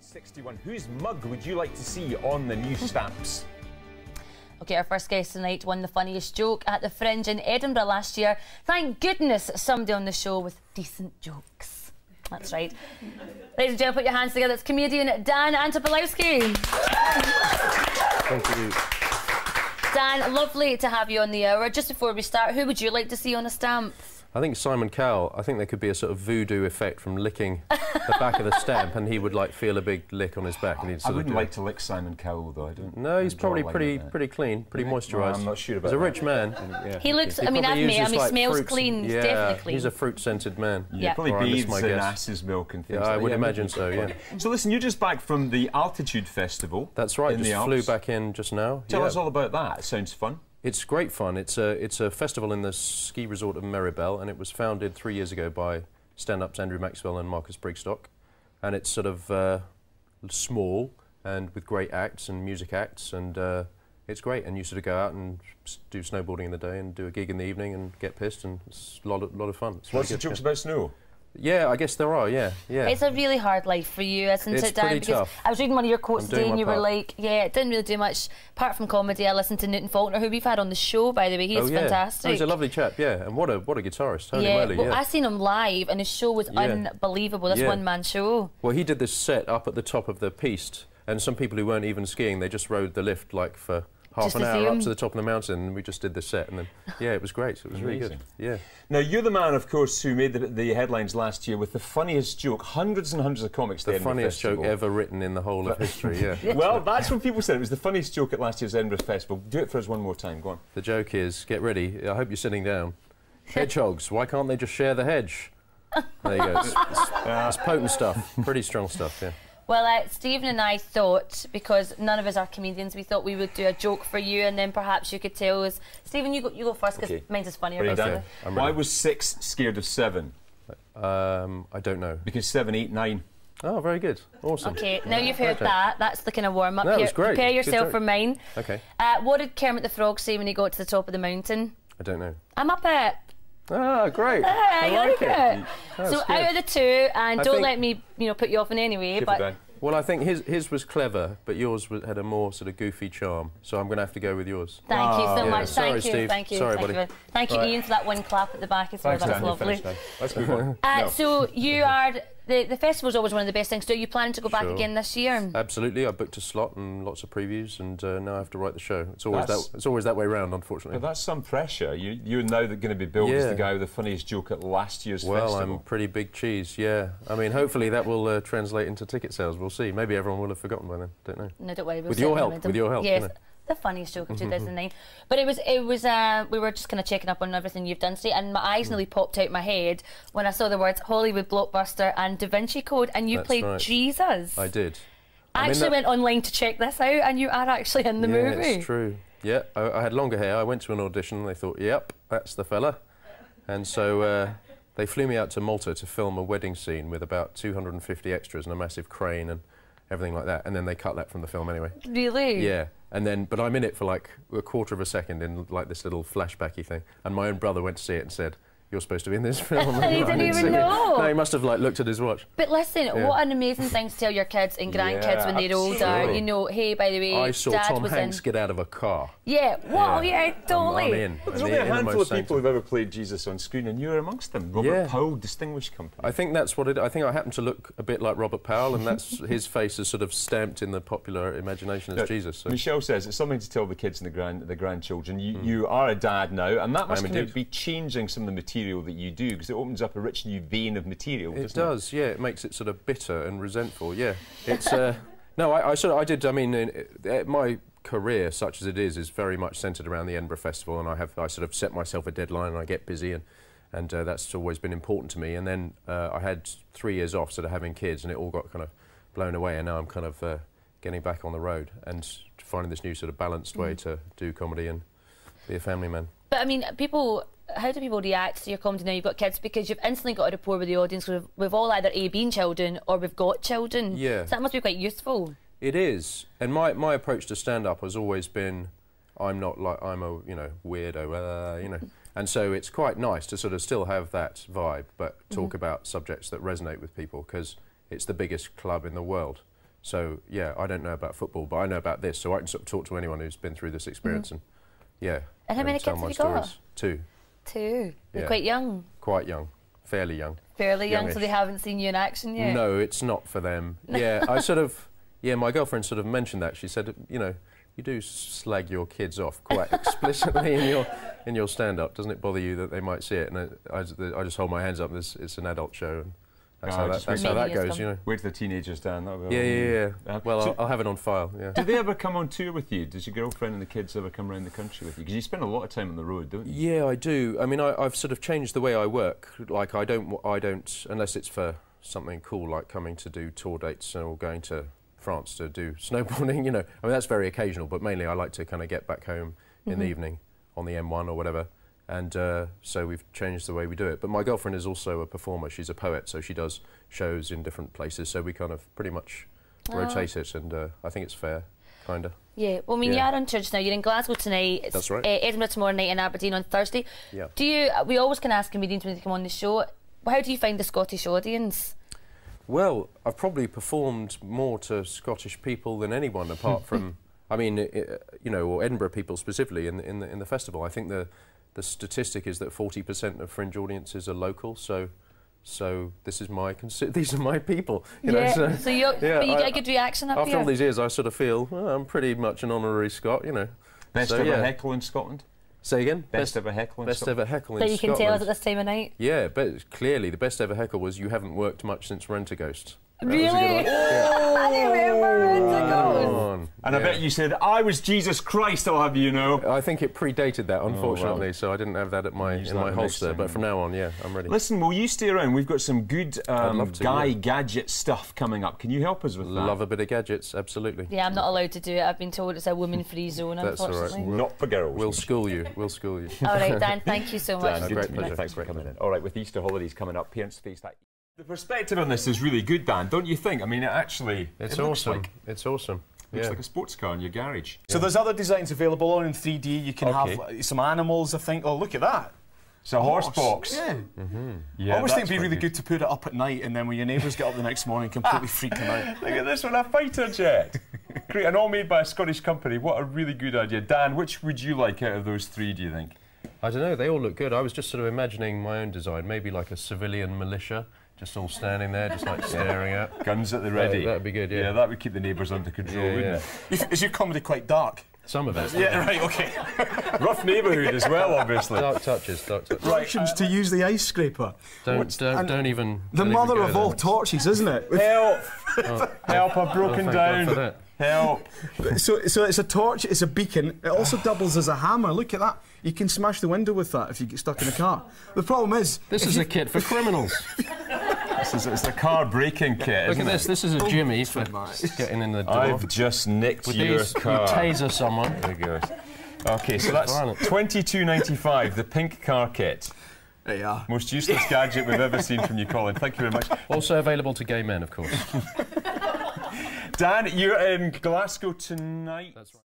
61. Whose mug would you like to see on the new stamps? Okay, our first guest tonight won the funniest joke at the Fringe in Edinburgh last year. Thank goodness somebody on the show with decent jokes. That's right. Ladies and gentlemen, put your hands together. It's comedian Dan Antopolski. Thank you. Dan, lovely to have you on the hour. Just before we start, who would you like to see on a stamp? I think Simon Cowell. I think there could be a sort of voodoo effect from licking the back of the stamp, and he would like feel a big lick on his back. And he'd sort I wouldn't like to lick Simon Cowell though. I don't. No, he's probably pretty clean, pretty moisturised. Well, I'm not sure about He's a that. rich man. Yeah. He looks. I mean, I've met him. He like smells fruits. clean. He's Yeah, definitely clean. he's a fruit-scented man. Yeah. Probably Or I miss beads my and guess. ass's milk and things. Yeah, I like would that. imagine so. Yeah. So listen, you're just back from the Altitude Festival. That's right. In the Just Alps. flew back in just now. Tell us all about that. It sounds fun. It's great fun. It's a festival in the ski resort of Meribel, and it was founded 3 years ago by stand-ups Andrew Maxwell and Marcus Brigstock, and it's sort of small and with great acts and music acts, and it's great. And you sort of go out and do snowboarding in the day and do a gig in the evening and get pissed, and it's a lot of fun. It's Lots really of good, jokes about snow. Yeah, I guess there are. Yeah. It's a really hard life for you, isn't It's it, Dan? pretty Because tough. I was reading one of your quotes I'm today, doing and you my were part. like, "Yeah, it didn't really do much apart from comedy." I listened to Newton Faulkner, who we've had on the show, by the way. He's fantastic. Oh, he's a lovely chap. Yeah, and what a guitarist. Holy moly, well, I seen him live, and his show was unbelievable. This one-man show. Well, he did this set up at the top of the piste, and some people who weren't even skiing, they just rode the lift like for half an hour up to the top of the mountain, and we just did this set, and then it was great. It was really good. Yeah. Now you're the man, of course, who made the headlines last year with the funniest joke. Hundreds and hundreds of comics. The funniest joke ever written in the whole of history. Yeah. Well, that's what people said. It was the funniest joke at last year's Edinburgh Festival. Do it for us one more time. Go on. The joke is, get ready. I hope you're sitting down. Hedgehogs. Why can't they just share the hedge? There you go. It's potent stuff. Pretty strong stuff. Yeah. Well, Stephen and I thought, because none of us are comedians, we thought we would do a joke for you, and then perhaps you could tell us. Stephen, you go first, because mine's is funnier. Okay. Why was 6 scared of 7? I don't know. Because 7, 8, 9. Oh, very good. Awesome. Okay, now you've heard that. That's the kind of warm-up. That was great. Prepare yourself for mine. Okay. What did Kermit the Frog say when he got to the top of the mountain? I don't know. I'm up it. Ah, great. I like it. So good. out of the two, and don't let me, put you off in any way. But well, I think his was clever, but yours had a more sort of goofy charm. So I'm going to have to go with yours. Thank you so much. Sorry, Thank you. Steve. Thank you. Sorry, thank buddy. you. Thank you, Ian, for that one clap at the back as well. Thanks, That's lovely. Let's move on. So you are. The festival's always one of the best things to do. Are you planning to go back again this year? Absolutely. I booked a slot and lots of previews, and now I have to write the show. It's always that way round, unfortunately. But that's some pressure. You're now going to be billed as the guy with the funniest joke at last year's festival. Well, I'm pretty big cheese, yeah. I mean, hopefully that will translate into ticket sales. We'll see. Maybe everyone will have forgotten by then. Don't know. No, don't worry. With your help. Yes. You know. The funniest joke of 2009. But it was we were just kind of checking up on everything you've done today, and my eyes nearly popped out my head when I saw the words Hollywood Blockbuster and Da Vinci Code, and you played Jesus. I did. I actually went online to check this out, and you are actually in the movie. Yeah, it's true. Yeah, I had longer hair. I went to an audition, and they thought, yep, that's the fella. And so they flew me out to Malta to film a wedding scene with about 250 extras and a massive crane and everything like that, and then they cut that from the film anyway. Really? Yeah, and then, but I'm in it for like a quarter of a second in like this little flashbacky thing, and my own brother went to see it and said, "You're supposed to be in this film." And he didn't even know. No, he must have like looked at his watch. But listen, what an amazing thing to tell your kids and grandkids when they're older. You know, hey, by the way, I saw Dad Tom was Hanks get out of a car. Yeah, wow, yeah, totally. I'm in. There's only a handful of people who've ever played Jesus on screen, and you're amongst them. Robert Powell, Distinguished Company. I think that's what it. I think I happen to look a bit like Robert Powell, and that's his face is sort of stamped in the popular imagination as Jesus. So. Michelle says it's something to tell the kids and the grandchildren. You are a dad now, and that must be changing some of the material that you do, because it opens up a rich new vein of material. It does, yeah. It makes it sort of bitter and resentful. Yeah, it's no. I did. I mean, my career, such as it is very much centred around the Edinburgh Festival, and I sort of set myself a deadline, and I get busy, and that's always been important to me. And then I had 3 years off, sort of having kids, and it all got kind of blown away. And now I'm kind of getting back on the road and finding this new sort of balanced way to do comedy and be a family man. But I mean, how do people react to your comedy now you've got kids? Because you've instantly got a rapport with the audience, because we've all either been children or we've got children. Yeah. So that must be quite useful. It is. And my approach to stand-up has always been, I'm not like, I'm a, weirdo, And so it's quite nice to sort of still have that vibe, but talk about subjects that resonate with people, because it's the biggest club in the world. So yeah, I don't know about football, but I know about this, so I can sort of talk to anyone who's been through this experience, and yeah. And how many kids have you got? 2. 2. You're Yeah. quite young. Quite young, fairly young. Fairly young, Youngish. so they haven't seen you in action yet. No, it's not for them. Yeah, I sort of. Yeah, my girlfriend sort of mentioned that. She said, you know, you do slag your kids off quite explicitly in your stand-up. Doesn't it bother you that they might see it? And I just hold my hands up. It's an adult show, and that's how that goes, you know. Wait till the teenagers down. That'll be Yeah. Well, so I'll have it on file. Yeah. Do they ever come on tour with you? Does your girlfriend and the kids ever come around the country with you? Because you spend a lot of time on the road, don't you? Yeah, I do. I mean, I've sort of changed the way I work. Like, I don't unless it's for something cool, like coming to do tour dates or going to France to do snowboarding, you know. I mean, that's very occasional, but mainly I like to kind of get back home in the evening on the M1 or whatever. And so we've changed the way we do it. But my girlfriend is also a performer. She's a poet, so she does shows in different places. So we kind of pretty much rotate it, and I think it's fair, kind of. Yeah, well, I mean, you are on tour just now. You're in Glasgow tonight. It's, that's right. Edinburgh tomorrow night and Aberdeen on Thursday. Yeah. We always can ask comedians when they come on the show, how do you find the Scottish audience? Well, I've probably performed more to Scottish people than anyone, apart from, I mean, you know, or Edinburgh people specifically in the festival. I think the statistic is that 40% of fringe audiences are local. So this is these are my people. You know, so you get a good reaction up here. After all these years, I sort of feel well, I'm pretty much an honorary Scot. You know. Best ever heckle in Scotland. Say again? Best ever heckle in Scotland. Best ever heckle in That you Scotland. can tell us at this time of night? Yeah, but clearly the best ever heckle was "You haven't worked much since Rent-A-Ghost." Really? I remember Rent-A-Ghost. And I bet you said, I was Jesus Christ, I'll have you know. I think it predated that, unfortunately, so I didn't have that in my holster, but from now on, yeah, I'm ready. Listen, will you stay around? We've got some good guy gadget stuff coming up. Can you help us with that? Love a bit of gadgets, absolutely. Yeah, I'm not allowed to do it. I've been told it's a woman-free zone, That's unfortunately. all right. Not for girls. We'll school you. We'll school you. All right, Dan, thank you so much. Dan, great pleasure. Thanks for coming in. All right, with Easter holidays coming up, parents face that. The perspective on this is really good, Dan, don't you think? I mean, it's awesome. It's awesome. Looks like a sports car in your garage. So there's other designs available on in 3D. You can have some animals, I think. Oh, look at that. It's a horse box. Yeah. Yeah, I always think it'd be really good to put it up at night, and then when your neighbours get up the next morning, completely freak them out. Look at this one, a fighter jet. Great, and all made by a Scottish company. What a really good idea. Dan, which would you like out of those 3, do you think? I don't know, they all look good. I was just sort of imagining my own design, maybe like a civilian militia, just all standing there, just like staring at. Guns at the ready. That'd be good, yeah. Yeah, that would keep the neighbours under control, wouldn't it? Is your comedy quite dark? Some of it. Yeah, right, okay. Rough neighbourhood as well, obviously. Dark touches, dark touches. Options to use the ice scraper. Don't even. The mother of all torches, isn't it? Help! Help, I've broken down. Help! So it's a torch, it's a beacon. It also doubles as a hammer. Look at that. You can smash the window with that if you get stuck in a car. The problem is... This is a kit for criminals. It's a car braking kit. Look at this. This is a Jimmy for getting in the door. I've just nicked your car. You taser someone. There you go. Okay, so that's $22.95, the pink car kit. There you are. Most useless gadget we've ever seen from you, Colin. Thank you very much. Also available to gay men, of course. Dan, you're in Glasgow tonight. That's right.